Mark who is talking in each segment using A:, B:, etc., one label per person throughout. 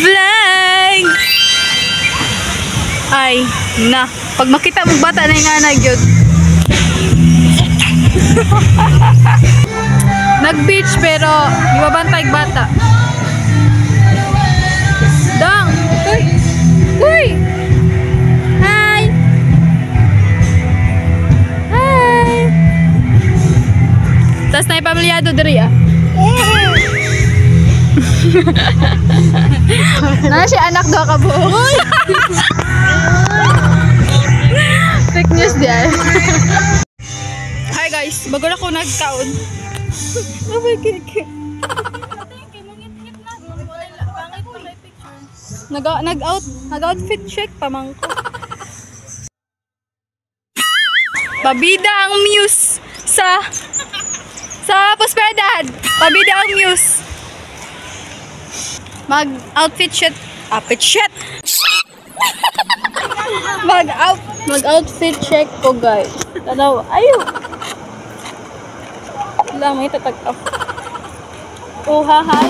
A: Vlog! Ay, na. Pag makita mong bata na yung anag yun. Nag-beach pero di ba bantay bata? Dang! Uy! Uy! Hi! Hi! Tas na ipamilyado diri ah. Nana siya anak do ka buhay. Fake news diyan. Hi guys, bago na ko nagkaon. Oh my god. Nag-outfit check pa man ko. Pabida ang muse sa Prosperidad. Pabida ang muse. Mag-outfit check. Mag-outfit check ko guys. Tanaw, ayo. Wala may tatag-up. Oh, hi.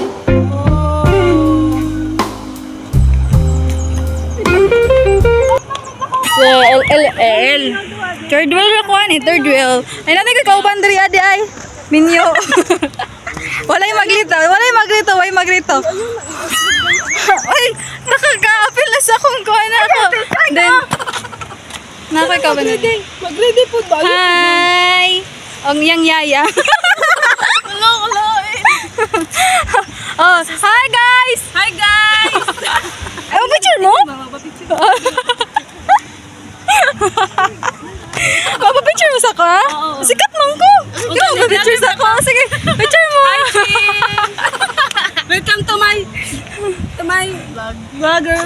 A: LLL. Third wheel ako ani, third wheel. Ay nanay ka kauban diri adi ay. Minyo. Walay maglito. Ay, nakaka-apil na sa akong kuha na ako. Then, nakaka ba na? Mag-ready po ba? Hi! Ang yang yaya. Hello. Oh, hi guys! Hi guys! Ay, picture mo? Mapapicture mo sa ko ha? Sikat mong ko! Ikaw mapapicture sa ko. Sige, picture mo! Welcome to my vlogger.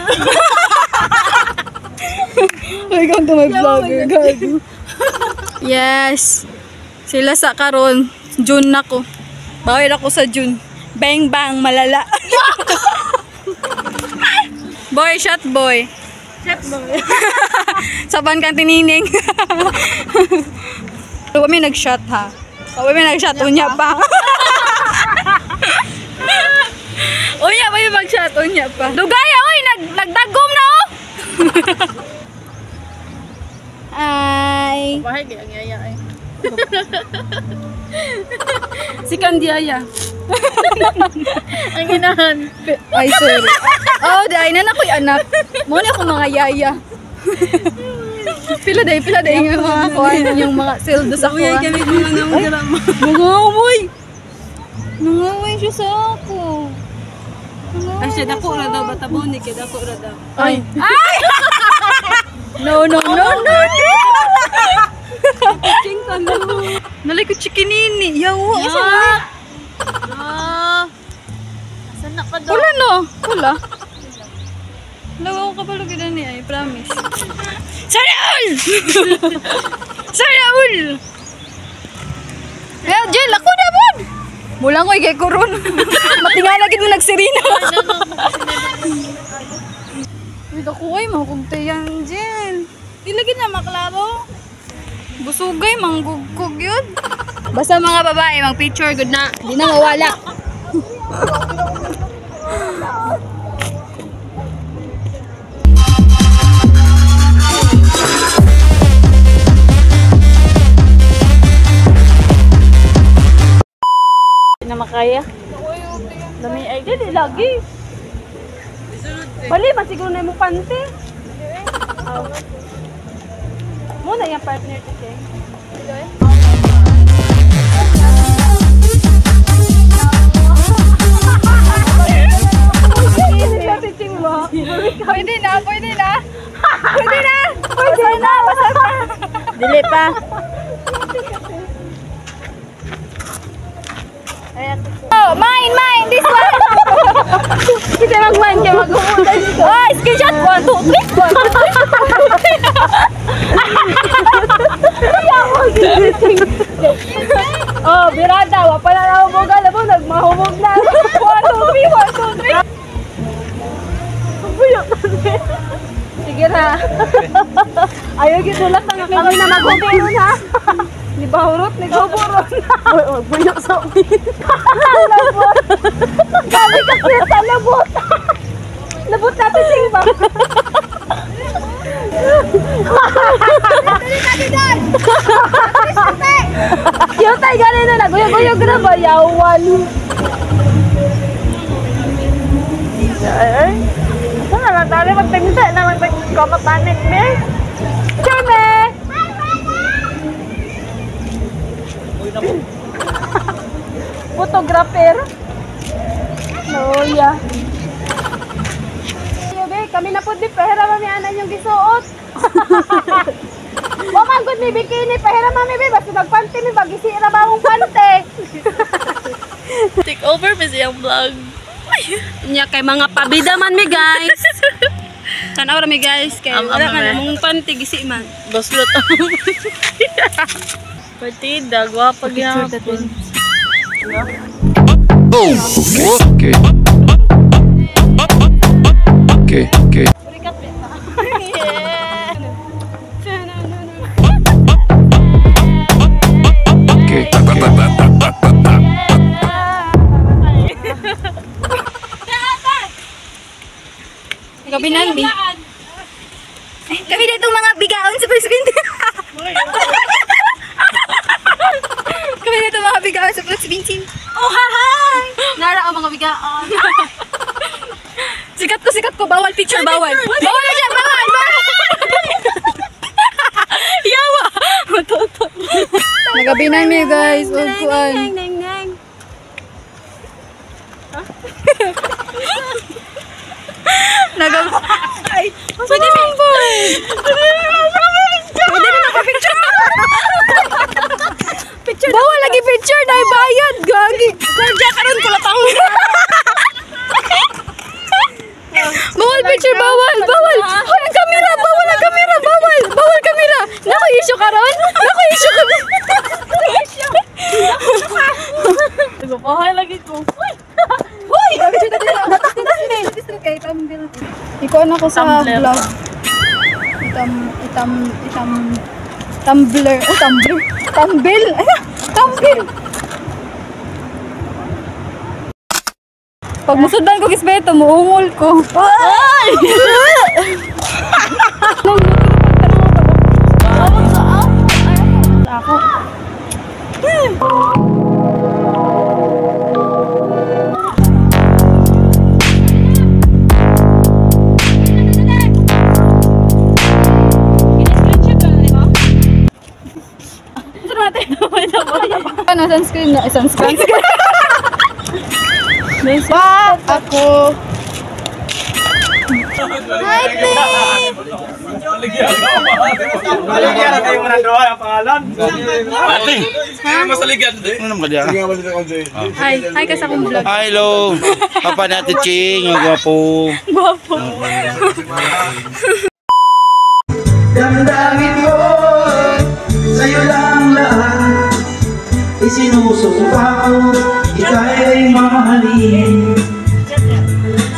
A: Welcome to my vlogger. Yes. Sila sa karon, June na ko. Bawal ako sa June. Bang bang malala. Boy, shot boy. Saban kang tinining. Kami nag-shot ha. Kami nag-shot unya pa. Unya ba yung mag-shot unya pa? Dugaya oy, nagdagom na oh. Ay. Bahay ang yaya ay. Si Kandiaya. Ang inahan. Ay sorry. Oh, dahil na ako'y anak. Muna ako mga yaya. Pila day yung mga kuhan, yung mga sildo sa kuha. Nangamoy siya sa ako.
B: Ay siya dako ra daw batabonik kay dako ra daw.
A: Ay. No.
B: King tanu.
A: Nalay ko chikinini. Yawa asa na.
B: Asan na ka daw?
A: Wala no. Wala. Lawa ko kapalo gid ni ay promise. Saraul. Eh, Jel, ako na bon. Mula ko kay kuron. Matingala gid mo nagsirina. Uy, dako ay mahugtayan, Jel. Dili gid na maklaro. Busugay manggugkog yun. Basta mga babae mag-picture good na. Di na mawala.
B: Na makaya. Dami ay gid lagi. Bali man siguro na mo pante. Muna yung partner ko siya. Pwede na. Basta na. Dili pa.
A: Oh, mine, this one.
B: Kita mag-mine kaya mag-umulan dito.
A: Oh, screenshot 1, 2, 3.
B: Oh, birada. Wapa na nahubog. Alam mo, nagmahubog na. 1, 2, 3. Buyok na. Sige na. Ayaw gitulat na kami na maghubog ha. Di ba hurot? Naghuburot na. Uy, buyok sa umin. Labot. Galing kasi sa labot. Ilabot natin sing ba? Cute ay ganin na naguyog-uyog na ba? Yawan. Ay. Saan na lang tali? Magpinta na lang kamatanik, me. Chame! Photographer. No, yeah. Kami na po di pahira mami anan yung gisuot. O man gud mi bikini pahira mami be basta magpanty mi bagisi ra ba mong pante.
C: Take over ba siyang vlog?
B: Nya kay mga pabida man mi guys.
A: Tanaw ra mi guys kay wala ka na mong panty gisi man.
C: Baslot ang partida, gwapa gyapon.
D: Oh, okay. Okay, okay. Okay.
A: Gabi na bi. Kami dito mga bigaon sa presidente. Kami dito mga bigaon sa presidente. Oh hi. Nara ang mga bigaon. Sikat ko, bawal picture, bawal. Bawal na siya, bawal. Yawa. Matoto. Magabi na mi guys, ug kuan. Nagam. Ay, pwede mo po. Pwede na naka-picture. Picture. Bawal lagi picture, dahil bayad. Gagi. Kaya karon ko latang. Bawal picture, bawal. Hoy, ang kamera, bawal ang kamera, bawal. Bawal kamera. Nako-issue ka ron? Nako-issue ka.
C: Nagpapahay lagi ko.
A: Hoy! Ikuan ako sa
C: Tumblr.
A: vlog. Tumblr. Oh, Tumblr. Tumbil. Tumbil. Pag musudan ko kisbeto, muungol ko. Ay! Ako. Ano, sunscreen na? Sunscreen. Ba, ako. Hi, babe!
E: Maligyan na kayo mga doon ang pangalan. Ate! Masaligyan din.
D: Ano naman ka diyan?
A: Hi ka sa akong vlog.
D: Hello! Papa natin Ching, ang gwapo.
A: Guwapo.
F: Damdamin ko sa'yo lang lahat. Isinusuka ko, ika'y mamahalin.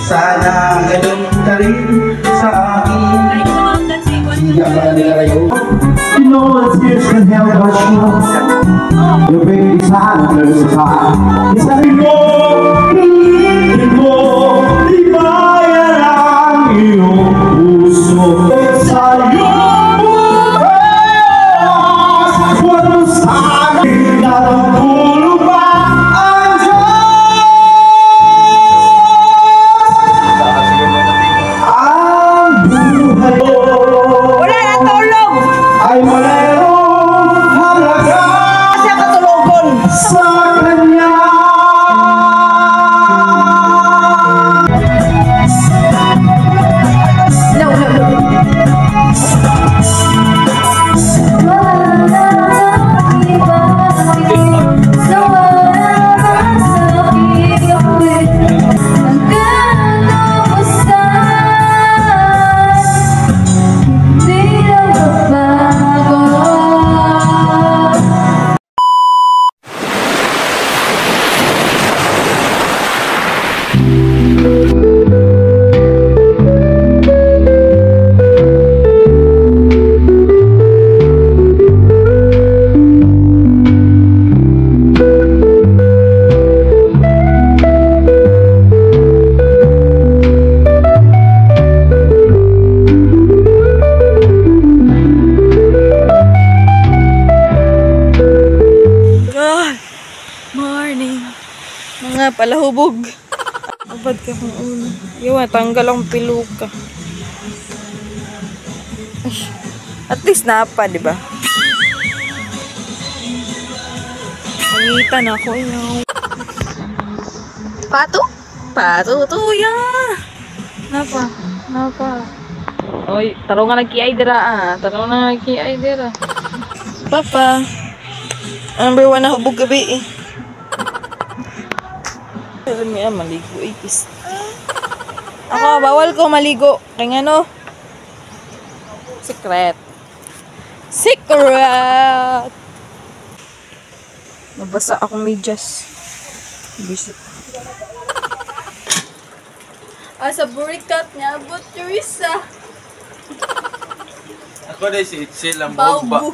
F: Sana ganun ka rin sa akin. Siya ka nilalayo. You know what tears can help but you. Your baby's hot, there's a time. Isabi mo, hindi mo, di bayan ang iyong puso. Sa'yo sa kanya
A: Mga palahubog. Abad ka kung ulo. Yawa, tanggal ang piluka. Ay, at least napa, di ba? Pangitan ako yun. Pato? Pato, tuya! Napa? Napa?
C: Oy, taro nga nagkiay dira ah. Taro nga nagkiay dira.
A: Papa. Number 1 na hubog gabi eh. Alam niya, maligo eh. Ako, bawal ko maligo. Kaya ano? Secret. Secret! Nabasa akong medyas. Bisit. Sa burikat niya, but Teresa.
D: Ako dahil si Itzel ang
A: Baubu.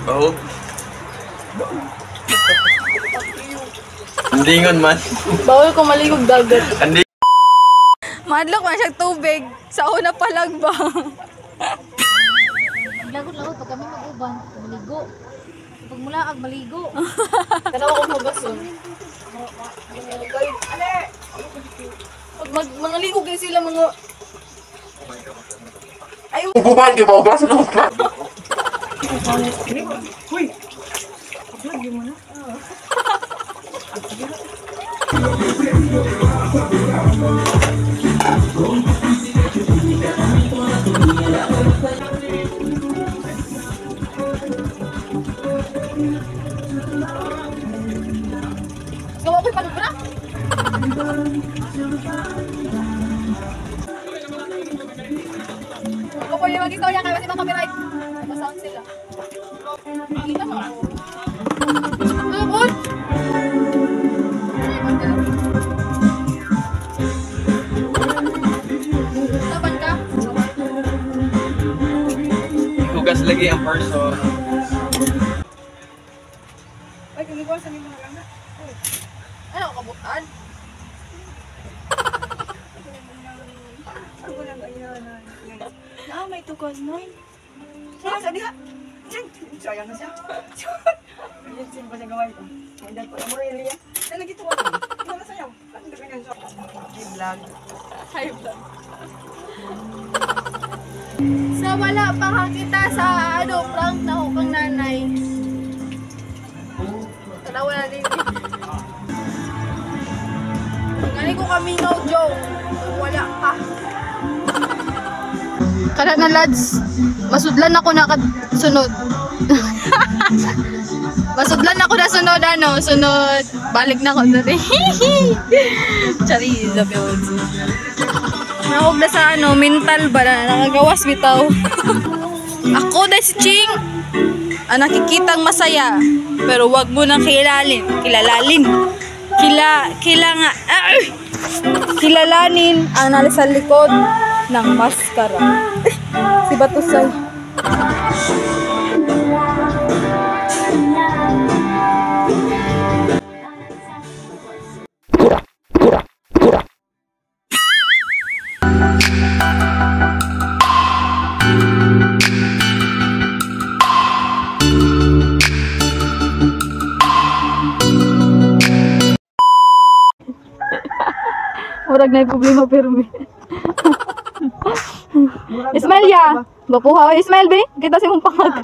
D: Bahog. Andingon man.
A: Bawal ko maligog dagat.
D: Andi.
A: Madlok man siyang tubig. Sa una pa lang ba?
B: Lagot-lagot pag kami mag-uban, maligo. Pag mula ag maligo. Dalawa ko mabason.
A: Pag mga ligog din sila mga... Ay, gawa ko'y panubra? Ako po yung mag-istorya kayo kasi mga copyright. Masound sila. Kita mo. Lubot! Tapan ka?
D: Hugas lagi ang person.
A: Ay, kumukuha sa mga lana. Ano, kabutan? May tukos mo. Sayang sa diha. Sayang na siya. Sayang pa siya gawin ko. May dad po na mo rin liya. Saan lagi tuwa? Ito na sayaw. At ito ganyan siya. Hi-vlog. Hi-vlog. Sa wala pa ka kita sa prank na hukang nanay. Tanawa na din. Ngayon ko kami no joke. Wala pa. Kada na lads, masudlan ako na sunod. Masudlan ako na sunod sunod. Balik na ako dati. Chari, sabi ko. Nakog na sa mental ba na nakagawas bitaw. Ako dahil si Ching. Nakikitang masaya. Pero wag mo nang kilalanin. Kilalanin ang nasa likod ng maskara. Si Batusay. Murag na yung problema pero Ismail ya. Bapuha Ismail be. Kita si mong pangag.